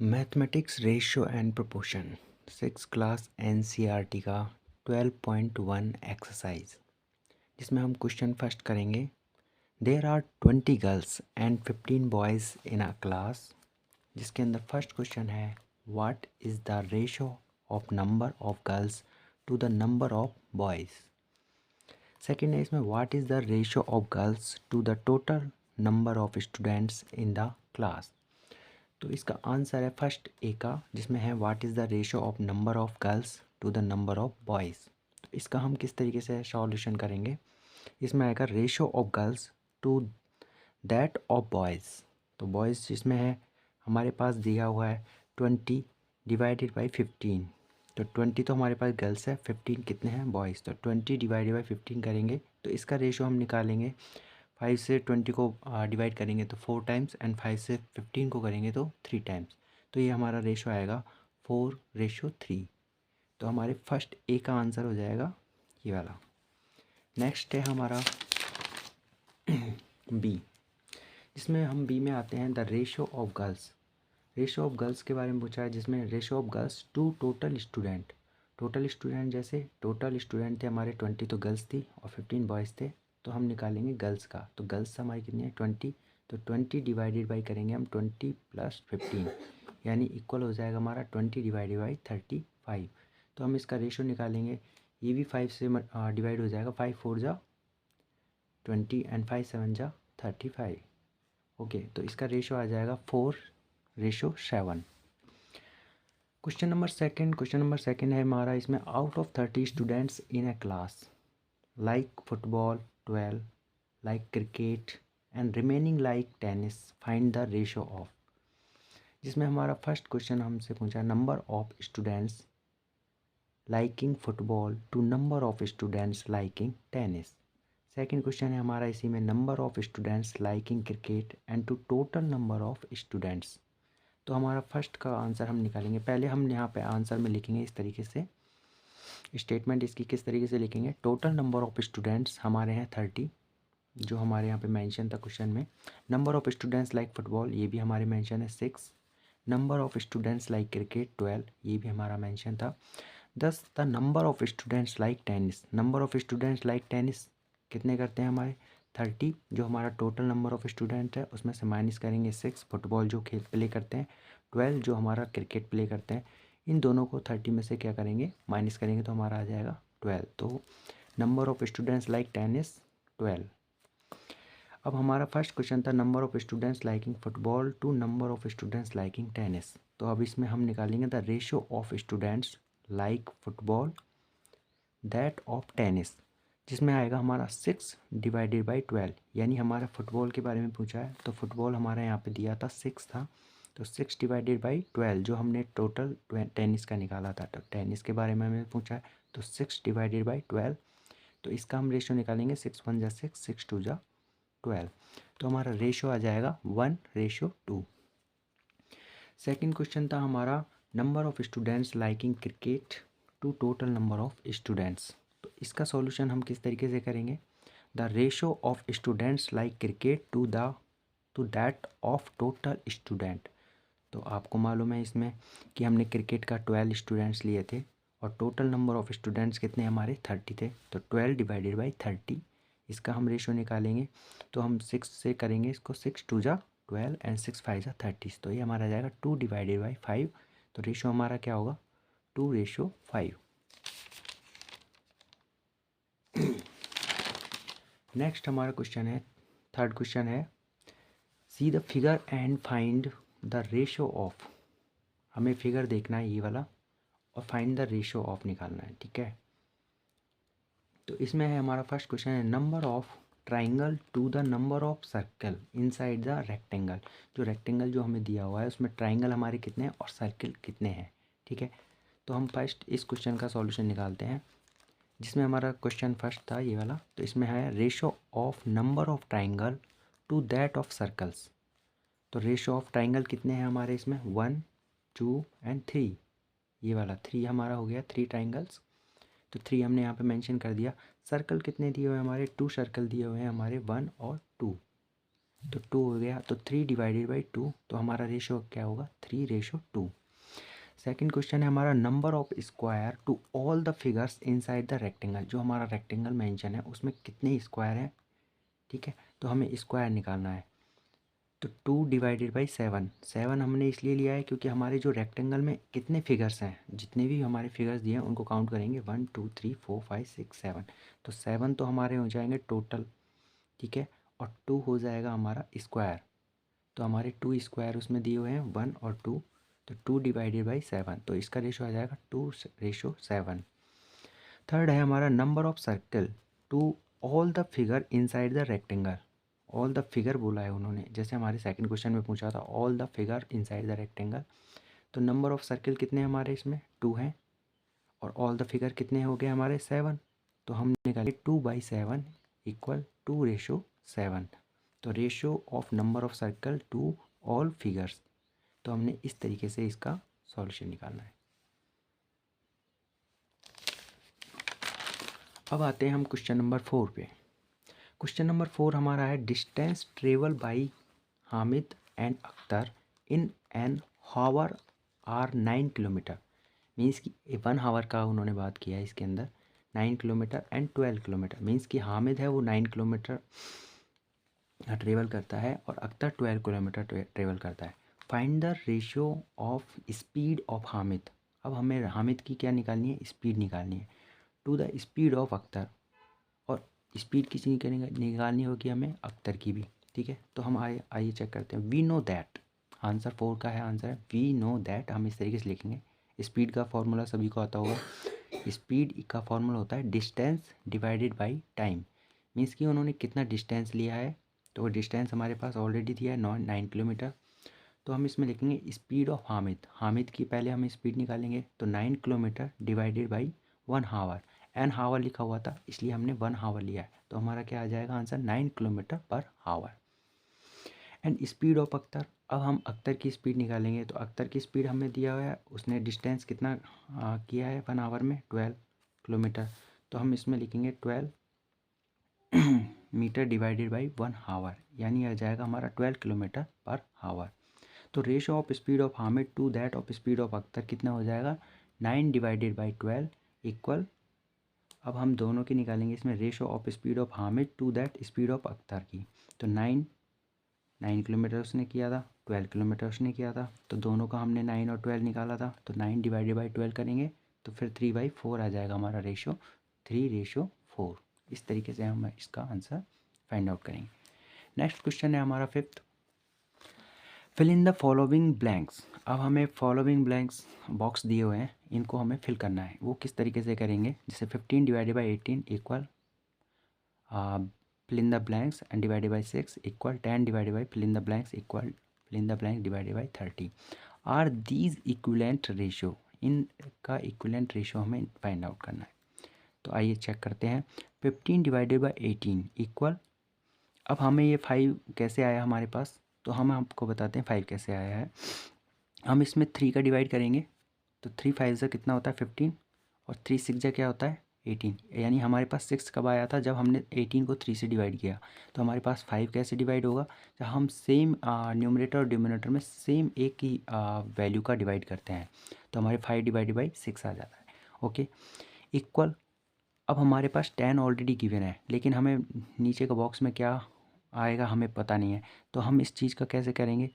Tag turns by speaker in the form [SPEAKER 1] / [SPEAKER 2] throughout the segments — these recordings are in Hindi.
[SPEAKER 1] Mathematics ratio and proportion 6 class NCERT का 12.1 एक्सरसाइज, जिसमें हम क्वेश्चन फर्स्ट करेंगे। There are 20 girls and 15 boys in a class, जिसके अंदर फर्स्ट क्वेश्चन है what is the ratio of number of girls to the number of boys. Second है इसमें what is the ratio of girls to the total number of students in the class. तो इसका आंसर है फर्स्ट ए का, जिसमें है what is the ratio of number of girls to the number of boys. तो इसका हम किस तरीके से सॉल्यूशन करेंगे। इसमें आएगा ratio of girls to that of boys. तो बॉयज़ जिसमें है हमारे पास दिया हुआ है 20 डिवाइडेड बाई 15। तो 20 तो हमारे पास गर्ल्स है, 15 कितने हैं बॉयज़। तो 20 डिवाइडेड बाई 15 करेंगे तो इसका रेशियो हम निकालेंगे। 5 से 20 को डिवाइड करेंगे तो 4 टाइम्स, एंड 5 से 15 को करेंगे तो 3 टाइम्स। तो ये हमारा रेशो आएगा 4:3। तो हमारे फर्स्ट ए का आंसर हो जाएगा ये वाला। नेक्स्ट है हमारा बी, जिसमें हम बी में आते हैं the ratio of girls. Ratio of girls के बारे में पूछा है, जिसमें ratio of girls to total student. Total student जैसे टोटल स्टूडेंट थे हमारे 20 तो गर्ल्स थी और 15 बॉयज़ थे। तो हम निकालेंगे गर्ल्स का। तो गर्ल्स हमारी कितनी है 20। तो 20 डिवाइडेड बाई करेंगे हम 20 + 15, यानी इक्वल हो जाएगा हमारा 20 डिवाइडेड बाई 35। तो हम इसका रेशो निकालेंगे। ये भी 5 से डिवाइड हो जाएगा। 5 4 जा 20 एंड 5 7 जा 35। ओके, तो इसका रेशो आ जाएगा 4:7। क्वेश्चन नंबर सेकंड है हमारा, इसमें out of 30 students in a class like football 12, like cricket and remaining like tennis, find the ratio of. जिसमें हमारा फर्स्ट क्वेश्चन हमसे पूछा number of students liking football to number of students liking tennis. Second question है हमारा इसी में number of students liking cricket and to total number of students. तो हमारा फर्स्ट का आंसर हम निकालेंगे। पहले हम यहाँ पे आंसर में लिखेंगे इस तरीके से, स्टेटमेंट इसकी किस तरीके से लिखेंगे। टोटल नंबर ऑफ स्टूडेंट्स हमारे हैं 30, जो हमारे यहाँ पे मेंशन था क्वेश्चन में। Number of students like football, ये भी हमारे मेंशन है 6। Number of students like cricket 12, ये भी हमारा मेंशन था। दस the number of students like tennis, number of students like tennis कितने करते हैं हमारे 30, जो हमारा टोटल नंबर ऑफ स्टूडेंट है उसमें से माइनस करेंगे 6 फुटबॉल जो खेल प्ले करते हैं, 12 जो हमारा क्रिकेट प्ले करते हैं। इन दोनों को 30 में से क्या करेंगे माइनस करेंगे तो हमारा आ जाएगा 12। तो number of students like tennis 12। अब हमारा फर्स्ट क्वेश्चन था number of students liking football to number of students liking tennis. तो अब इसमें हम निकालेंगे the ratio of students like football that of tennis, जिसमें आएगा हमारा 6 डिवाइडेड बाई 12, यानी हमारा फुटबॉल के बारे में पूछा है तो फुटबॉल हमारा यहाँ पे दिया था 6 था। तो 6 डिवाइडेड बाई 12 जो हमने टोटल टेनिस का निकाला था, तो टेनिस के बारे में हमें पूछा है तो 6 डिवाइडेड बाई 12। तो इसका हम रेशियो निकालेंगे 6 1 जा 6, 6 2 जा 12। तो हमारा रेशियो आ जाएगा 1:2। सेकेंड क्वेश्चन था हमारा number of students liking cricket to total number of students. तो इसका सॉल्यूशन हम किस तरीके से करेंगे। The ratio of students like cricket to that of total student. तो आपको मालूम है इसमें कि हमने क्रिकेट का 12 स्टूडेंट्स लिए थे और टोटल नंबर ऑफ स्टूडेंट्स कितने हमारे 30 थे। तो 12 डिवाइडेड बाई 30, इसका हम रेशियो निकालेंगे। तो हम 6 से करेंगे इसको, 6 2 जा 12 एंड 6 5 जा 30। तो ये हमारा आ जाएगा 2 डिवाइडेड बाई 5। तो रेशियो हमारा क्या होगा 2:5। नेक्स्ट हमारा क्वेश्चन है, थर्ड क्वेश्चन है see the figure and find the ratio of. हमें फिगर देखना है ये वाला और फाइंड द रेशियो ऑफ निकालना है, ठीक है। तो इसमें है हमारा फर्स्ट क्वेश्चन है number of triangle to the number of circle inside the rectangle. जो रेक्टेंगल जो हमें दिया हुआ है उसमें ट्राइंगल हमारे कितने हैं और सर्कल कितने हैं, ठीक है। तो हम फर्स्ट इस क्वेश्चन का सॉल्यूशन निकालते हैं, जिसमें हमारा क्वेश्चन फर्स्ट था ये वाला। तो इसमें है ratio of number of triangle to that of circles. तो रेशियो ऑफ ट्राइंगल कितने हैं हमारे इसमें 1 2 एंड 3। ये वाला 3 हमारा हो गया 3 ट्राइंगल्स। तो 3 हमने यहाँ पे मेंशन कर दिया। सर्कल कितने दिए हुए हैं हमारे 2 सर्कल दिए हुए हैं हमारे 1 और 2। तो 2 हो गया, तो 3 डिवाइडेड बाई 2, तो हमारा रेशो क्या होगा 3:2। सेकंड क्वेश्चन है हमारा, number of square to all the figures inside the rectangle. जो हमारा रेक्टेंगल मेंशन है उसमें कितने स्क्वायर हैं, ठीक है, तो हमें स्क्वायर निकालना है। तो 2 डिवाइडेड बाई 7, 7 हमने इसलिए लिया है क्योंकि हमारे जो रेक्टेंगल में कितने फिगर्स हैं, जितने भी हमारे फिगर्स दिए हैं उनको काउंट करेंगे 1 2 3 4 5 6 7, तो 7 तो हमारे हो जाएंगे टोटल, ठीक है, और 2 हो जाएगा हमारा स्क्वायर। तो हमारे 2 स्क्वायर उसमें दिए हुए हैं 1 और 2, तो 2 डिवाइडेड बाई 7, तो इसका रेशो आ जाएगा 2:7। थर्ड है हमारा, number of circle to all the figure inside the rectangle. All the figure बोला है उन्होंने, जैसे हमारे सेकंड क्वेश्चन में पूछा था all the figure inside the rectangle. तो नंबर ऑफ सर्कल कितने हमारे इसमें 2 हैं, और ऑल द फिगर कितने हो गए हमारे 7, तो हम निकाले 2/7 इक्वल 2:7। तो ratio of number of circle to all figures, तो हमने इस तरीके से इसका सॉल्यूशन निकालना है। अब आते हैं हम क्वेश्चन नंबर 4 पे। क्वेश्चन नंबर 4 हमारा है, distance travel by Hamid and Akhtar in an hour are 9 kilometre. Means कि 1 हावर का उन्होंने बात किया है इसके अंदर, 9 किलोमीटर एंड 12 किलोमीटर। मीन्स कि हामिद है वो 9 किलोमीटर ट्रेवल करता है और अख्तर 12 किलोमीटर ट्रेवल करता है। Find the ratio of speed of Hamid. अब हमें हामिद की क्या निकालनी है, स्पीड निकालनी है, to the speed of Akhtar, और स्पीड किसी की निकालनी होगी हमें, अख्तर की भी, ठीक है। तो हम आइए चेक करते हैं। वी नो दैट, आंसर 4 का है आंसर, वी नो दैट हम इस तरीके से लिखेंगे। स्पीड का फॉर्मूला सभी को आता होगा, स्पीड का फॉर्मूला होता है distance divided by time. Means कि उन्होंने कितना डिस्टेंस लिया है, तो वो डिस्टेंस हमारे पास ऑलरेडी दिया है 9 किलोमीटर। तो हम इसमें लिखेंगे स्पीड ऑफ हामिद, हामिद की पहले हम स्पीड निकालेंगे, तो 9 kilometre divided by 1 hour. An hour लिखा हुआ था इसलिए हमने 1 हावर लिया है, तो हमारा क्या आ जाएगा answer 9 kilometre per hour. And speed of Akhtar, अब हम अख्तर की स्पीड निकालेंगे, तो अख्तर की स्पीड हमें दिया हुआ है, उसने डिस्टेंस कितना किया है 1 आवर में 12 किलोमीटर, तो हम इसमें लिखेंगे 12 मीटर डिवाइडेड बाई 1 हावर, यानी आ जाएगा हमारा 12 किलोमीटर पर हावर। तो ratio of speed of Hamid to that of speed of Akhtar कितना हो जाएगा 9 डिवाइडेड बाई 12 इक्वल, अब हम दोनों की निकालेंगे इसमें, ratio of speed of Hamid to that speed of Akhtar की। तो 9 किलोमीटर उसने किया था, 12 किलोमीटर उसने किया था, तो दोनों का हमने 9 और 12 निकाला था, तो 9 डिवाइडेड बाई 12 करेंगे तो फिर 3/4 आ जाएगा हमारा रेशो, 3:4। इस तरीके से हम इसका आंसर फाइंड आउट करेंगे। नेक्स्ट क्वेश्चन है हमारा 5th, fill in the following blanks. अब हमें फॉलोइंग ब्लैंक्स बॉक्स दिए हुए हैं, इनको हमें फिल करना है। वो किस तरीके से करेंगे, जैसे 15 divided by 18 equal fill in the blanks and divided by 6 equal 10 divided by fill in the blanks equal fill in the blank divided by 30। Are these equivalent ratio, इनका इक्विलेंट रेशियो हमें फाइंड आउट करना है। तो आइए चेक करते हैं। 15 डिवाइडेड बाई 18 इक्वल, अब हमें ये 5 कैसे आया हमारे पास, तो हम आपको बताते हैं 5 कैसे आया है। हम इसमें 3 का डिवाइड करेंगे, तो 3 5 से कितना होता है 15, और 3 6 जा क्या होता है 18, यानी हमारे पास 6 कब आया था, जब हमने 18 को 3 से डिवाइड किया। तो हमारे पास 5 कैसे डिवाइड होगा, जब हम सेम न्यूमरेटर और डिनोमिनेटर में सेम एक ही वैल्यू का डिवाइड करते हैं, तो हमारे 5 डिवाइडेड बाई 6 आ जाता है। ओके, इक्वल, अब हमारे पास 10 ऑलरेडी गिवन है, लेकिन हमें नीचे का बॉक्स में क्या आएगा हमें पता नहीं है, तो हम इस चीज़ का कैसे करेंगे,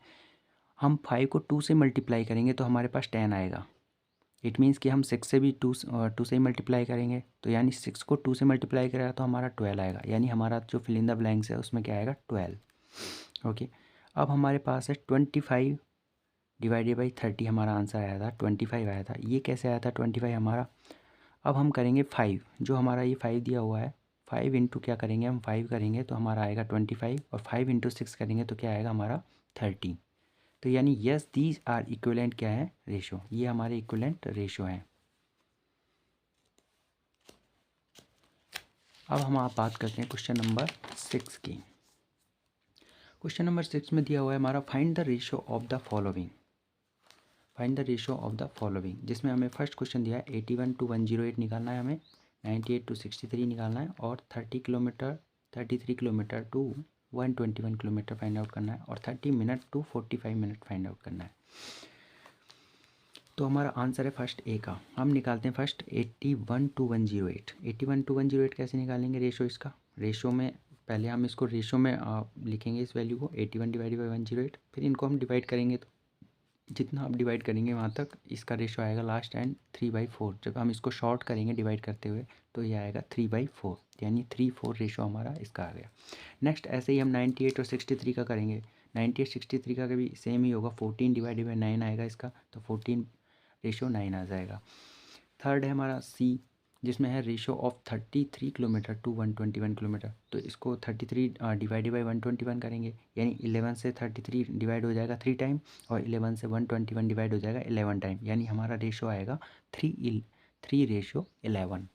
[SPEAKER 1] हम 5 को 2 से मल्टीप्लाई करेंगे तो हमारे पास 10 आएगा। इट मीन्स कि हम 6 से भी 2 से ही मल्टीप्लाई करेंगे, तो यानी 6 को 2 से मल्टीप्लाई करेगा तो हमारा 12 आएगा, यानी हमारा जो फिल इन द ब्लैंक्स है उसमें क्या आएगा 12। ओके, अब हमारे पास है 25 डिवाइडेड बाई 30, हमारा आंसर आया था 25 आया था। ये कैसे आया था 25 हमारा, अब हम करेंगे 5, जो हमारा ये 5 दिया हुआ है, 5 इंटू क्या करेंगे हम 5 करेंगे तो हमारा आएगा 25, और 5 इंटू 6 करेंगे तो क्या आएगा हमारा 30। तो यानी यस दीज आर इक्विवेलेंट क्या है रेशो, ये हमारे इक्विवेलेंट रेशो हैं। अब हम आप बात करते हैं क्वेश्चन नंबर 6 की। क्वेश्चन नंबर 6 में दिया हुआ है हमारा, find the ratio of the following, find the ratio of the following, जिसमें हमें फर्स्ट क्वेश्चन दिया है 81 to 108 निकालना है हमें, 98 to 63 निकालना है, और 33 kilometre to 121 kilometre find out करना है और 30 minute to 45 minute find out करना है। तो हमारा आंसर है फर्स्ट ए का। हम निकालते हैं फर्स्ट 81 to 108। 81 to 108 कैसे निकालेंगे रेशो इसका? रेशो में पहले हम इसको रेशो में लिखेंगे इस वैल्यू को 81 डिवाइडेड बाई 108, फिर इनको हम डिवाइड करेंगे तो जितना आप डिवाइड करेंगे वहाँ तक इसका रेशो आएगा लास्ट एंड 3/4। जब हम इसको शॉर्ट करेंगे डिवाइड करते हुए तो ये आएगा 3/4, यानी 3/4 रेशो हमारा इसका आ गया। नेक्स्ट ऐसे ही हम 98 और 63 का करेंगे। 98 63 का भी सेम ही होगा, 14 डिवाइडेड बाई 9 आएगा इसका, तो 14 रेशो 9 आ जाएगा। थर्ड है हमारा सी, जिसमें है ratio of 33 kilometre to 121 kilometre. तो इसको 33 डिवाइडेड बाई 121 करेंगे, यानी 11 से 33 डिवाइड हो जाएगा 3 टाइम और 11 से 121 डिवाइड हो जाएगा 11 टाइम, यानी हमारा रेशो आएगा 3:11।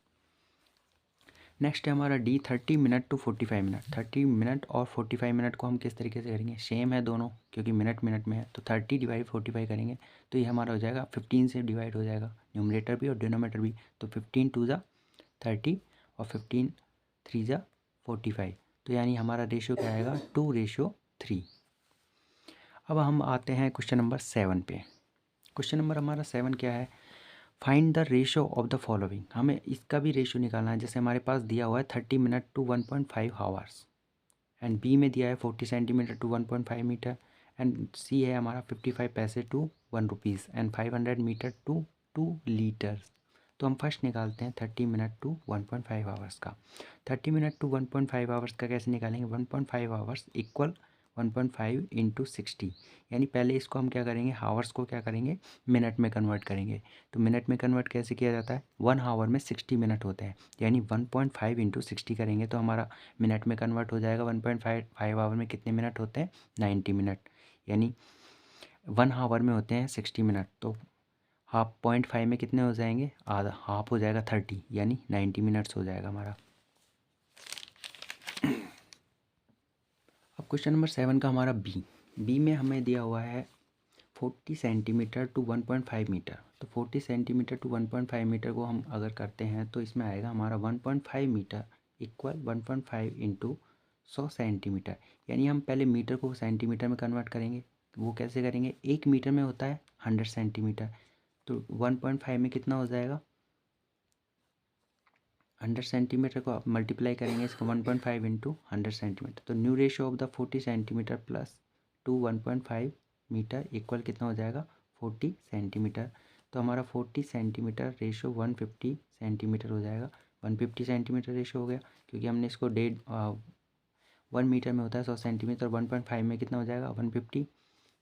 [SPEAKER 1] नेक्स्ट है हमारा D 30 minute to 45 minute. 30 minute और 45 मिनट को हम किस तरीके से करेंगे? सेम है दोनों, क्योंकि मिनट मिनट में है, तो 30 डिवाइड 45 करेंगे तो ये हमारा हो जाएगा 15 से डिवाइड हो जाएगा, न्यूमरेटर भी और डिनोमिनेटर भी। तो 15 2 ज़ा 30 और 15 3 ज़ा 45, तो यानी हमारा रेशो क्या आएगा 2:3। अब हम आते हैं क्वेश्चन नंबर 7 पे। क्वेश्चन नंबर हमारा 7 क्या है? Find the ratio of the following. हमें इसका भी रेशो निकालना है। जैसे हमारे पास दिया हुआ है 30 minute to 1.5 hours, and B में दिया है 40 centimetre to 1.5 metre, and C है हमारा 55 पैसे to 1 rupees and 500 metre to 2 litres. तो हम फर्स्ट निकालते हैं 30 मिनट टू 1.5 आवर्स का। 30 मिनट टू 1.5 आवर्स का कैसे निकालेंगे? 1.5 आवर्स इक्वल 1.5 इंटू 60, यानी पहले इसको हम क्या करेंगे, हावर्स को क्या करेंगे, मिनट में कन्वर्ट करेंगे। तो मिनट में कन्वर्ट कैसे किया जाता है? 1 आवर में 60 मिनट होते हैं, यानी 1.5 इंटू 60 करेंगे तो हमारा मिनट में कन्वर्ट हो जाएगा। 1.5 आवर में कितने मिनट होते हैं? 90 मिनट, यानी 1 आवर में होते हैं 60 मिनट, तो 0.5 में कितने हो जाएंगे? आधा, हाफ हो जाएगा 30, यानी 90 मिनट्स हो जाएगा हमारा। अब क्वेश्चन नंबर 7 का हमारा बी में हमें दिया हुआ है 40 सेंटीमीटर टू 1.5 मीटर। तो 40 सेंटीमीटर टू 1.5 मीटर को हम अगर करते हैं तो इसमें आएगा हमारा 1.5 मीटर इक्वल 1.5 इंटू 100 सेंटीमीटर, यानी हम पहले मीटर को सेंटीमीटर में कन्वर्ट करेंगे। वो कैसे करेंगे? 1 मीटर में होता है 100 सेंटीमीटर, तो 1.5 में कितना हो जाएगा? 100 सेंटीमीटर को आप मल्टीप्लाई करेंगे इसका 1.5 इंटू 100 सेंटीमीटर, तो new ratio of the 40 centimetre plus to 1.5 metre equal कितना हो जाएगा? 40 सेंटीमीटर। तो हमारा 40 सेंटीमीटर रेशो 150 सेंटीमीटर हो जाएगा। 150 सेंटीमीटर रेशो हो गया, क्योंकि हमने इसको 1 मीटर में होता है 100 सेंटीमीटर, 1.5 में कितना हो जाएगा? 150।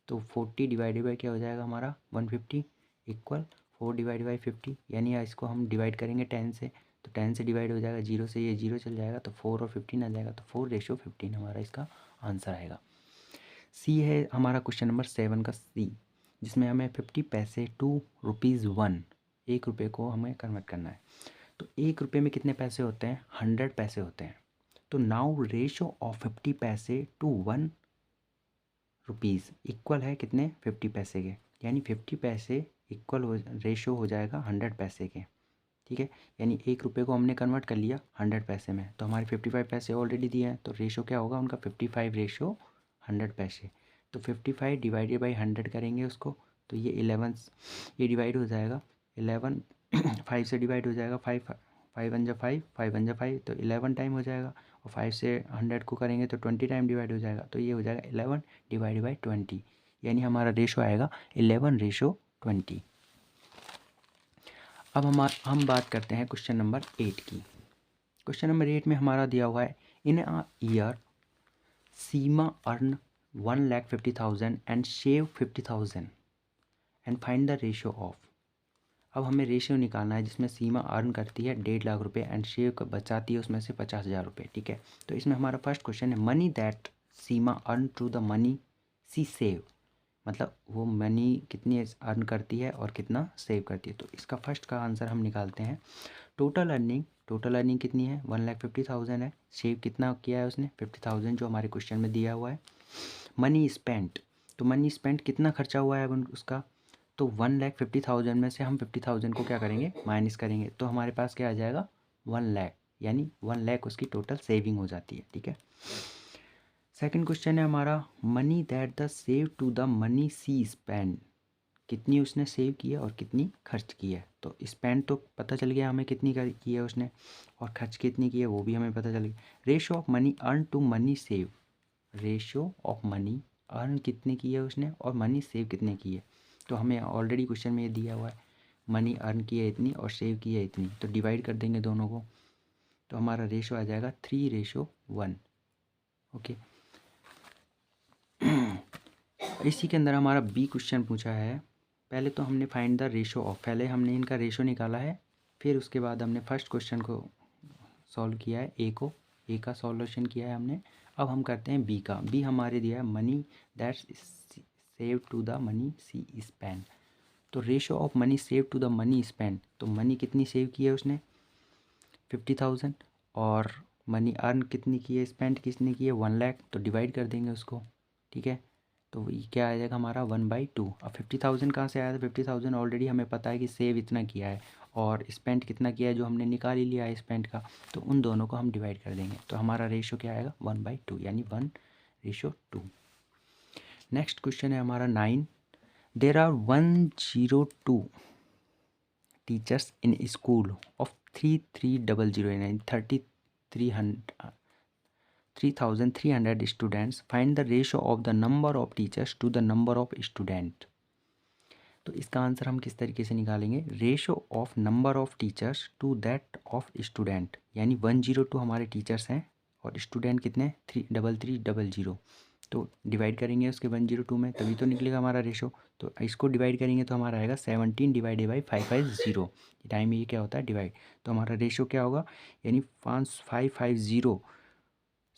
[SPEAKER 1] तो 40 डिवाइडेड बाई क्या हो जाएगा हमारा? 150 इक्वल 4 डिवाइड बाई 50, यानी इसको हम डिवाइड करेंगे 10 से, तो 10 से डिवाइड हो जाएगा, 0 से ये 0 चल जाएगा, तो 4 और 15 आ जाएगा, तो 4:15 हमारा इसका आंसर आएगा। सी है हमारा क्वेश्चन नंबर 7 का सी, जिसमें हमें 50 पैसे टू ₹1, 1 रुपये को हमें कन्वर्ट करना है। तो 1 रुपये में कितने पैसे होते हैं? 100 पैसे होते हैं। तो नाउ रेशो ऑफ 50 पैसे टू 1 रुपीज़ इक्वल है कितने? 50 पैसे के, यानी 50 पैसे इक्वल हो रेशो हो जाएगा 100 पैसे के, ठीक है। यानी 1 रुपये को हमने कन्वर्ट कर लिया 100 पैसे में, तो हमारे 55 पैसे ऑलरेडी दिए हैं, तो रेशो क्या होगा उनका? 55 रेशो 100 पैसे। तो 55 डिवाइडेड बाई 100 करेंगे उसको, तो ये 11 ये डिवाइड हो जाएगा 11 5 से डिवाइड हो जाएगा, 5 5 1 जा 5 5 1 जा 5, तो 11 टाइम हो जाएगा, और 5 से 100 को करेंगे तो 20 टाइम डिवाइड हो जाएगा, तो ये हो जाएगा 11 डिवाइड बाई 20, यानी हमारा रेशो आएगा 11:20। अब हम बात करते हैं क्वेश्चन नंबर 8 की। क्वेश्चन नंबर 8 में हमारा दिया हुआ है in a year Seema earn 1,50,000 and save 50,000 and find the ratio of. अब हमें रेशियो निकालना है जिसमें सीमा अर्न करती है 1.5 लाख रुपये एंड शेव बचाती है उसमें से 50,000 रुपये, ठीक है। तो इसमें हमारा फर्स्ट क्वेश्चन है money that Seema earn to the money she save, मतलब वो मनी कितनी अर्न करती है और कितना सेव करती है। तो इसका फर्स्ट का आंसर हम निकालते हैं। टोटल अर्निंग कितनी है? 1,50,000 है। सेव कितना किया है उसने? 50,000, जो हमारे क्वेश्चन में दिया हुआ है। मनी स्पेंट, तो मनी स्पेंट कितना खर्चा हुआ है उसका? तो 1,50,000 में से हम 50,000 को क्या करेंगे? माइनस करेंगे, तो हमारे पास क्या आ जाएगा? 1 लाख, यानी 1 लाख उसकी टोटल सेविंग हो जाती है, ठीक है। सेकंड क्वेश्चन है हमारा money that the save to the money she spend, कितनी उसने सेव की है और कितनी खर्च की है। तो स्पेंड तो पता चल गया हमें कितनी की है उसने, और खर्च कितनी की है वो भी हमें पता चल गया। Ratio of money earn to money save, ratio of money earn कितने की है उसने और मनी सेव कितने की है। तो हमें ऑलरेडी क्वेश्चन में ये दिया हुआ है, मनी अर्न की है इतनी और सेव की है इतनी, तो डिवाइड कर देंगे दोनों को, तो हमारा रेशो आ जाएगा 3:1। ओके। इसी के अंदर हमारा बी क्वेश्चन पूछा है। पहले तो हमने फाइंड द रेशो ऑफ, पहले हमने इनका रेशो निकाला है, फिर उसके बाद हमने फर्स्ट क्वेश्चन को सॉल्व किया है, ए का सॉल्यूशन किया है हमने। अब हम करते हैं बी का। बी हमारे दिया है money that's save to the money she spend. तो ratio of money save to the money spend, तो मनी कितनी सेव की है उसने 50,000, और मनी अर्न कितनी की है, स्पेंड कितनी की है 1 लाख, तो डिवाइड कर देंगे उसको। ठीक है, तो ये क्या आ जाएगा हमारा 1/2। अब 50,000 कहाँ से आया था, 50,000 ऑलरेडी हमें पता है कि सेव इतना किया है, और स्पेंड कितना किया है जो हमने निकाल ही लिया है स्पेंड का, तो उन दोनों को हम डिवाइड कर देंगे, तो हमारा रेशो क्या आएगा 1/2, यानी 1:2। नेक्स्ट क्वेश्चन है हमारा 9। There are 102 teachers in school of 3300 3,300 students. Find the ratio of the number of teachers to the number of student. तो इसका आंसर हम किस तरीके से निकालेंगे, ratio of number of teachers to that of student, यानी 102 हमारे टीचर्स हैं और स्टूडेंट कितने 3,300, तो डिवाइड करेंगे उसके 102 में, तभी तो निकलेगा हमारा रेशो। तो इसको डिवाइड करेंगे तो हमारा आएगा 17 डिवाइडेड बाई 550, टाइम ये क्या होता है डिवाइड, तो हमारा रेशो क्या होगा, यानी 550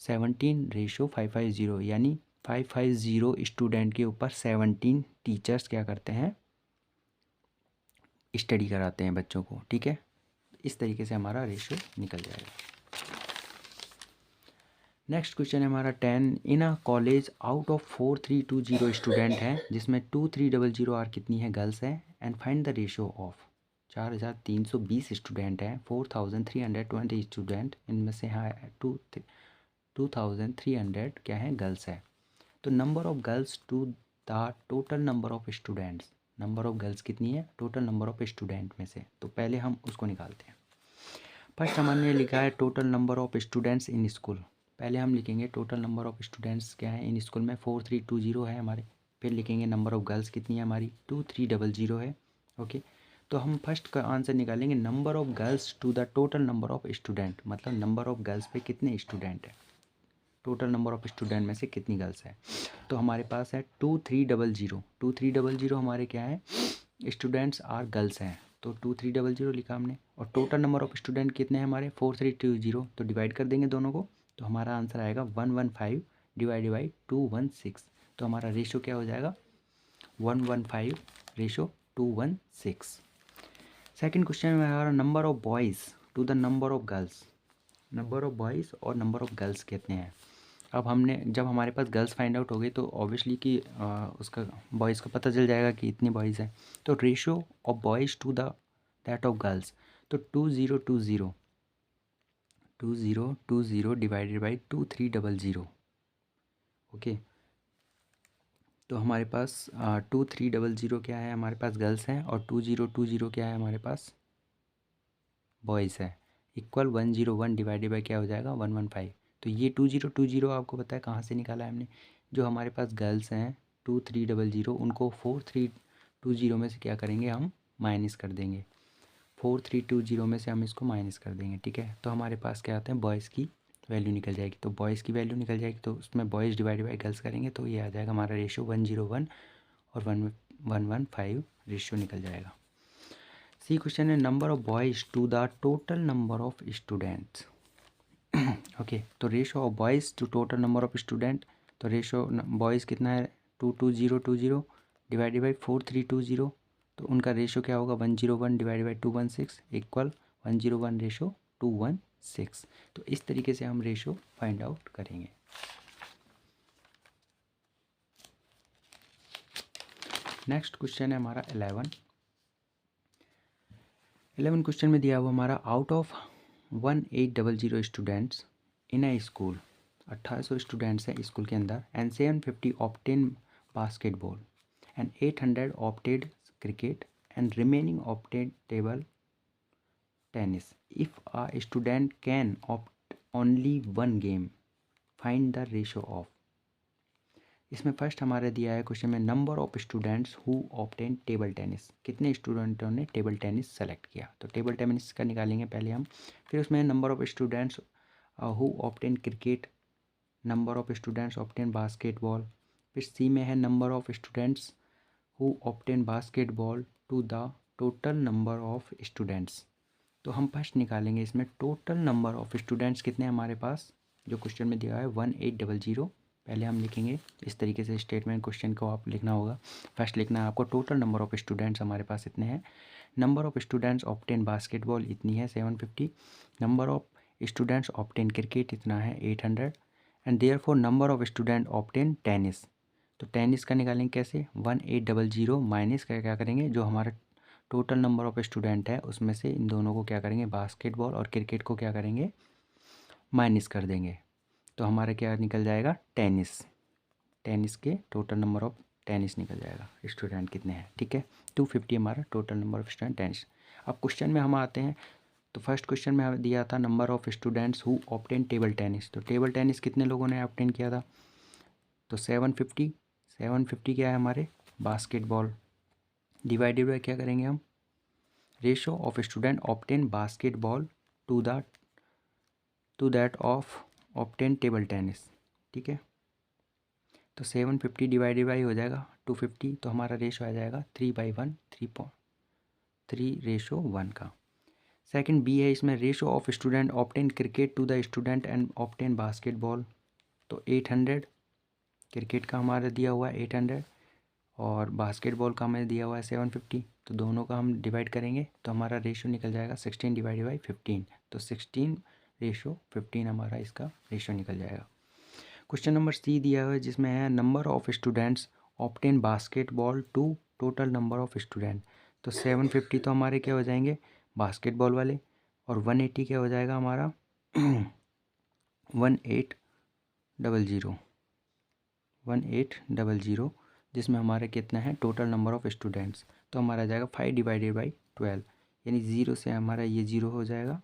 [SPEAKER 1] 17:550, यानी 550 स्टूडेंट के ऊपर 17 टीचर्स क्या करते हैं, स्टडी कराते हैं बच्चों को। ठीक है, इस तरीके से हमारा रेशियो निकल जाएगा। नेक्स्ट क्वेश्चन है हमारा 10। इन अ कॉलेज आउट ऑफ 4320 स्टूडेंट हैं, जिसमें 2300 आर कितनी है गर्ल्स है, and find the ratio of 4320 student हैं, 4320 स्टूडेंट, इनमें से हाँ 2300 क्या है गर्ल्स है। तो number of girls to the total number of students, number of girls कितनी है टोटल नंबर ऑफ स्टूडेंट में से, तो पहले हम उसको निकालते हैं। फर्स्ट हमने लिखा है total number of students in school, पहले हम लिखेंगे टोटल नंबर ऑफ स्टूडेंट्स क्या है इन स्कूल में 4320 है हमारे, फिर लिखेंगे नंबर ऑफ गर्ल्स कितनी है हमारी 2300 है। ओके, तो हम फर्स्ट का आंसर निकालेंगे number of girls to the total number of student, मतलब नंबर ऑफ गर्ल्स पे कितने स्टूडेंट है, टोटल नंबर ऑफ स्टूडेंट में से कितनी गर्ल्स है। तो हमारे पास है 2300 हमारे क्या है स्टूडेंट्स आर गर्ल्स हैं, तो 2300 लिखा हमने, और टोटल नंबर ऑफ स्टूडेंट कितने हैं हमारे 4320, तो डिवाइड कर देंगे दोनों को, तो हमारा आंसर आएगा 115 डिवाइडेड बाई 216, तो हमारा रेशो क्या हो जाएगा 115:216। सेकेंड क्वेश्चन में हमारा number of boys to the number of girls, number of boys और नंबर ऑफ गर्ल्स कितने हैं। अब हमने जब हमारे पास गर्ल्स फाइंड आउट हो गई तो ऑब्वियसली कि उसका बॉयज़ को पता चल जाएगा कि इतने बॉयज़ हैं, तो ratio of boys to the that of girls, तो 2020 डिवाइडेड बाई 2300। ओके, तो हमारे पास 2300 क्या है हमारे पास गर्ल्स हैं, और 2020 क्या है हमारे पास बॉयज़ है, इक्वल 101 डिवाइडेड बाई क्या हो जाएगा 115। तो ये 2020 आपको पता है कहाँ से निकाला है हमने, जो हमारे पास गर्ल्स हैं 2300 उनको 4320 में से क्या करेंगे हम माइनस कर देंगे, 4320 में से हम इसको माइनस कर देंगे। ठीक है, तो हमारे पास क्या आते हैं बॉयज़ की वैल्यू निकल जाएगी, तो बॉयज़ की वैल्यू निकल जाएगी, तो उसमें बॉयज़ डिवाइड बाई गर्ल्स करेंगे तो ये आ जाएगा हमारा रेशो 101 और 115 रेशो निकल जाएगा। सी क्वेश्चन है number of boys to the total number of students. Okay, तो ratio of boys to total number of student, तो रेशो बॉयज़ कितना है 22020 डिवाइडेड बाई 4320, तो उनका रेशो क्या होगा 101 डिवाइडेड बाई 216 इक्वल 101:216। तो इस तरीके से हम रेशो फाइंड आउट करेंगे। नेक्स्ट क्वेश्चन है हमारा 11 क्वेश्चन में दिया हुआ हमारा out of 1800 students in a school, 1800 students हैं स्कूल के अंदर and 750 opted basketball and 800 opted cricket and remaining opted table tennis. If a student can opt only one game find the ratio of. इसमें फर्स्ट हमारे दिया है क्वेश्चन में number of students who opted table tennis. कितने स्टूडेंटों ने टेबल टेनिस सेलेक्ट किया, तो टेबल टेनिस का निकालेंगे पहले हम. फिर उसमें number of students who opted cricket, number of students opted basketball. फिर सी में है number of students who opted basketball to the total number of students. तो हम फर्स्ट निकालेंगे इसमें टोटल नंबर ऑफ स्टूडेंट्स कितने हैं हमारे पास, जो क्वेश्चन में दिया है 1800. पहले हम लिखेंगे इस तरीके से स्टेटमेंट, क्वेश्चन को आप लिखना होगा. फर्स्ट लिखना है आपको टोटल नंबर ऑफ स्टूडेंट्स हमारे पास इतने हैं. Number of students opted basketball इतनी है 750. Number of students opted cricket इतना है 800 and therefore number of student opted tennis. तो टेनिस का निकालेंगे कैसे, 1800 माइनस का क्या करेंगे, जो हमारा टोटल नंबर ऑफ स्टूडेंट है उसमें से इन दोनों को क्या करेंगे, बास्केटबॉल और क्रिकेट को क्या करेंगे, माइनस कर देंगे. तो हमारा क्या निकल जाएगा, टेनिस. टेनिस के टोटल नंबर ऑफ टेनिस निकल जाएगा, स्टूडेंट कितने हैं. ठीक है, 250 हमारा total number of student tennis. अब क्वेश्चन में हम आते हैं. तो फर्स्ट क्वेश्चन में हमें दिया था number of students who opted table tennis. तो टेबल टेनिस कितने लोगों ने ऑप्टेन किया था, तो 750. 750 क्या है हमारे, बास्केटबॉल डिवाइडेड बाय क्या करेंगे हम, ratio of student opted basketball to that of opted table tennis. ठीक है, तो 750 डिवाइडेड बाई हो जाएगा 250. तो हमारा रेशो आ जाएगा 3/1, 3:1 का. सेकंड बी है, इसमें ratio of student opted cricket to the student and opted basketball. तो 800 क्रिकेट का हमारा दिया हुआ है 800 और बास्केटबॉल का हमें दिया हुआ है 750. तो दोनों का हम डिवाइड करेंगे तो हमारा रेशो निकल जाएगा 16 डिवाइडेड बाई 15. तो 16:15 हमारा इसका रेशो निकल जाएगा. क्वेश्चन नंबर सी दिया हुआ है जिसमें है number of students opted basketball to total number of student. तो 750 तो हमारे क्या हो जाएंगे, बास्केटबॉल वाले, और 180 क्या हो जाएगा हमारा 1800 जिसमें हमारे कितना है टोटल नंबर ऑफ स्टूडेंट्स. तो हमारा आ जाएगा 5 डिवाइडेड बाई 12, यानी 0 से हमारा ये 0 हो जाएगा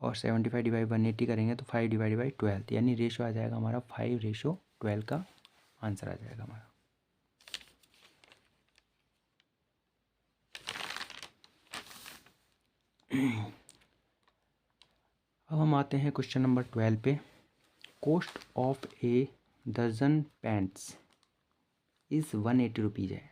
[SPEAKER 1] और 75 डिवाइड 180 करेंगे तो 5 डिवाइड बाई 12, यानी रेशो आ जाएगा हमारा 5:12 का आंसर आ जाएगा हमारा. अब हम आते हैं क्वेश्चन नंबर 12 पे. कॉस्ट ऑफ ए दर्जन पैंट्स इज़ 180 रुपीज़ है.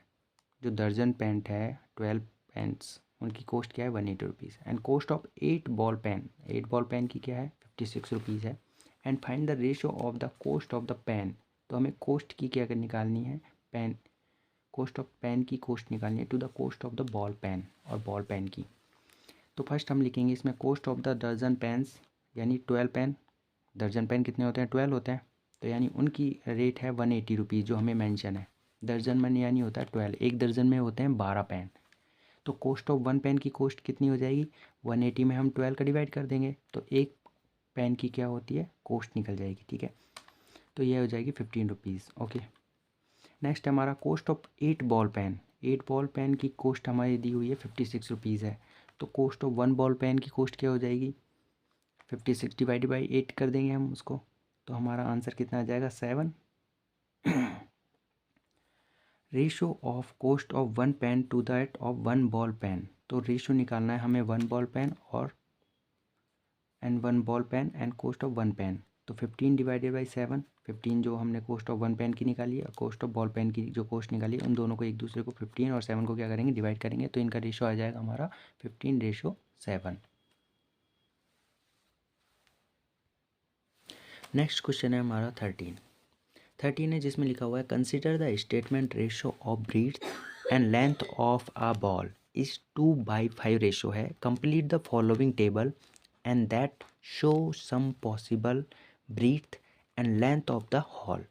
[SPEAKER 1] जो दर्जन पैंट है 12 पैंट्स उनकी कॉस्ट क्या है 180 rupees. And cost of 8 ball pen, 8 ball pen की क्या है 56 रुपीज़ है. And find the ratio of the cost of the pen. तो हमें कॉस्ट की क्या निकालनी है, पेन, कॉस्ट ऑफ पेन की कॉस्ट निकालनी है to the cost of the ball pen और बॉल पेन की. तो फर्स्ट हम लिखेंगे इसमें कॉस्ट ऑफ द दर्जन पेन्स, यानी 12 पेन. दर्जन पेन कितने होते हैं, 12 होते हैं. तो यानी उनकी रेट है 180 रुपीज़ जो हमें मेंशन है. दर्जन में यानी होता है 12, एक दर्जन में होते हैं 12 पेन. तो कॉस्ट ऑफ 1 पेन की कॉस्ट कितनी हो जाएगी, 180 में हम 12 का डिवाइड कर देंगे तो एक पेन की क्या होती है कॉस्ट निकल जाएगी. ठीक है, तो ये हो जाएगी 15 रुपीज़. ओके, नेक्स्ट हमारा cost of 8 ball pen. 8 ball pen की कॉस्ट हमारी दी हुई है 56 रुपीज़ है. तो कॉस्ट ऑफ 1 बॉल पेन की कॉस्ट क्या हो जाएगी, 56 डिवाइड बाई 8 कर देंगे हम उसको. तो हमारा आंसर कितना आ जाएगा 7. Ratio of cost of 1 pen to that of 1 ball pen. तो रेशो निकालना है हमें 1 बॉल पेन और 1 ball pen and cost of 1 pen. तो 15 डिवाइडेड बाई 7, 15 जो हमने कॉस्ट ऑफ 1 पेन की निकाली है और कॉस्ट ऑफ बॉल पेन की जो कॉस्ट निकाली है उन दोनों को एक दूसरे को 15 और 7 को क्या करेंगे डिवाइड करेंगे. तो इनका रेशो आ जाएगा हमारा 15:7. नेक्स्ट क्वेश्चन है हमारा 13 है जिसमें लिखा हुआ है consider the statement ratio of breadth and length of a ball is 2/5 ratio है. Complete the following table and that show some possible breadth and length of the hall.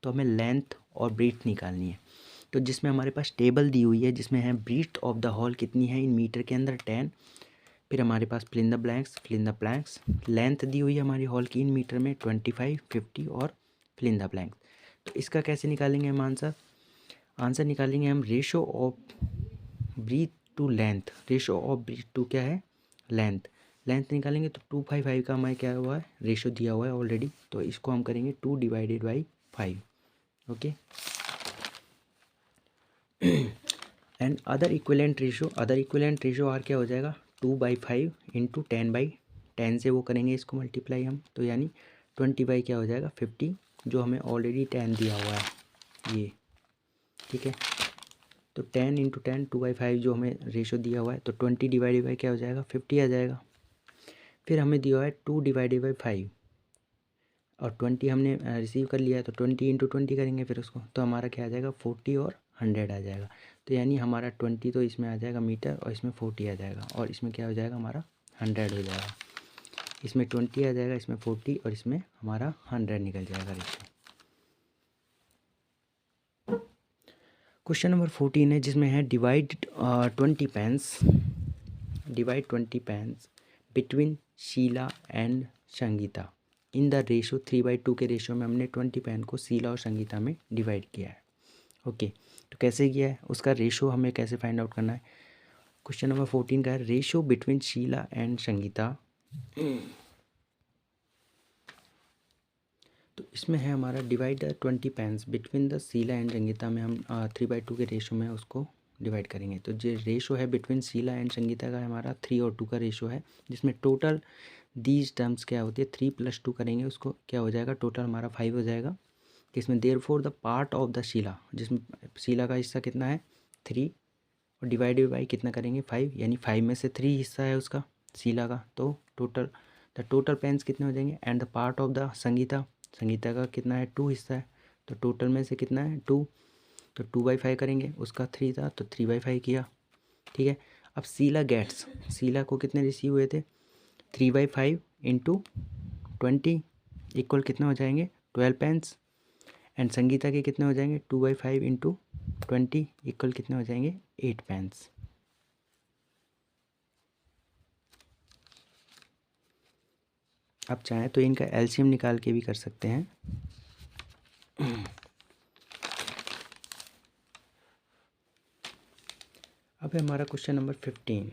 [SPEAKER 1] तो हमें लेंथ और ब्रीथ निकालनी है. तो जिसमें हमारे पास टेबल दी हुई है जिसमें है ब्रीथ ऑफ द हॉल कितनी है इन मीटर के अंदर 10, फिर हमारे पास fill in the blanks. Length दी हुई है हमारी हॉल की इन मीटर में 25, 50 और फिल इन द ब्लैंक्स। तो इसका कैसे निकालेंगे हम आंसर निकालेंगे हम ratio of breadth to length. Ratio of breadth to क्या है, लेंथ निकालेंगे तो 2/5 का हमारे क्या हुआ है, रेशो दिया हुआ है ऑलरेडी, तो इसको हम करेंगे 2 divided by 5। Okay, and other equivalent ratio are क्या हो जाएगा, 2/5 इंटू 10/10 से वो करेंगे इसको मल्टीप्लाई हम, तो यानी 20 क्या हो जाएगा 50, जो हमें ऑलरेडी 10 दिया हुआ है ये, ठीक है। तो 10 इंटू 10 2/5 जो हमें रेशो दिया हुआ है, तो 20 डिवाइडेड बाई क्या हो जाएगा 50 आ जाएगा। फिर हमें दिया हुआ है 2 डिवाइडेड बाई 5 और 20 हमने रिसीव कर लिया है, तो 20 इंटू 20 करेंगे फिर उसको, तो हमारा क्या आ जाएगा 40 और 100 आ जाएगा। तो यानी हमारा 20 तो इसमें आ जाएगा मीटर और इसमें 40 आ जाएगा, और इसमें क्या हो जाएगा हमारा 100 हो जाएगा। इसमें 20 आ जाएगा, इसमें 40 और इसमें हमारा 100 निकल जाएगा रेशो। क्वेश्चन नंबर 14 है जिसमें है divide 20 pens between Sheela and Sangeeta in the ratio 3/2 के रेशो में हमने 20 पेन को शीला और संगीता में डिवाइड किया है। ओके, तो कैसे किया है, उसका रेशो हमें कैसे फाइंड आउट करना है। क्वेश्चन नंबर 14 का है ratio between Sheela and Sangeeta. तो इसमें है हमारा divide the 20 pens between the Sheela and Sangeeta में हम 3/2 के रेशो में उसको डिवाइड करेंगे। तो जो रेशो है बिटवीन शीला एंड संगीता का हमारा 3 और 2 का रेशो है, जिसमें टोटल दीज टर्म्स क्या होती है 3 + 2 करेंगे उसको क्या हो जाएगा, टोटल हमारा 5 हो जाएगा। इसमें therefore the part of the Sheela, जिसमें शीला का हिस्सा कितना है 3 और डिवाइडेड बाई कितना करेंगे 5, यानी 5 में से 3 हिस्सा है उसका शीला का, तो टोटल पेन्स कितने हो जाएंगे। And the part of the Sangeeta का कितना है 2 हिस्सा है, तो टोटल में से कितना है 2, तो 2/5 करेंगे, उसका 3 था तो 3/5 किया, ठीक है। अब शीला को कितने रिसीव हुए थे 3/5 इंटू 20 इक्वल कितना हो जाएंगे 12 पेन्स, एंड संगीता के कितने हो जाएंगे 2/5 इंटू 20 इक्वल कितने हो जाएंगे 8 पेन्स। आप चाहें तो इनका एलसीएम निकाल के भी कर सकते हैं। अब है हमारा क्वेश्चन नंबर 15।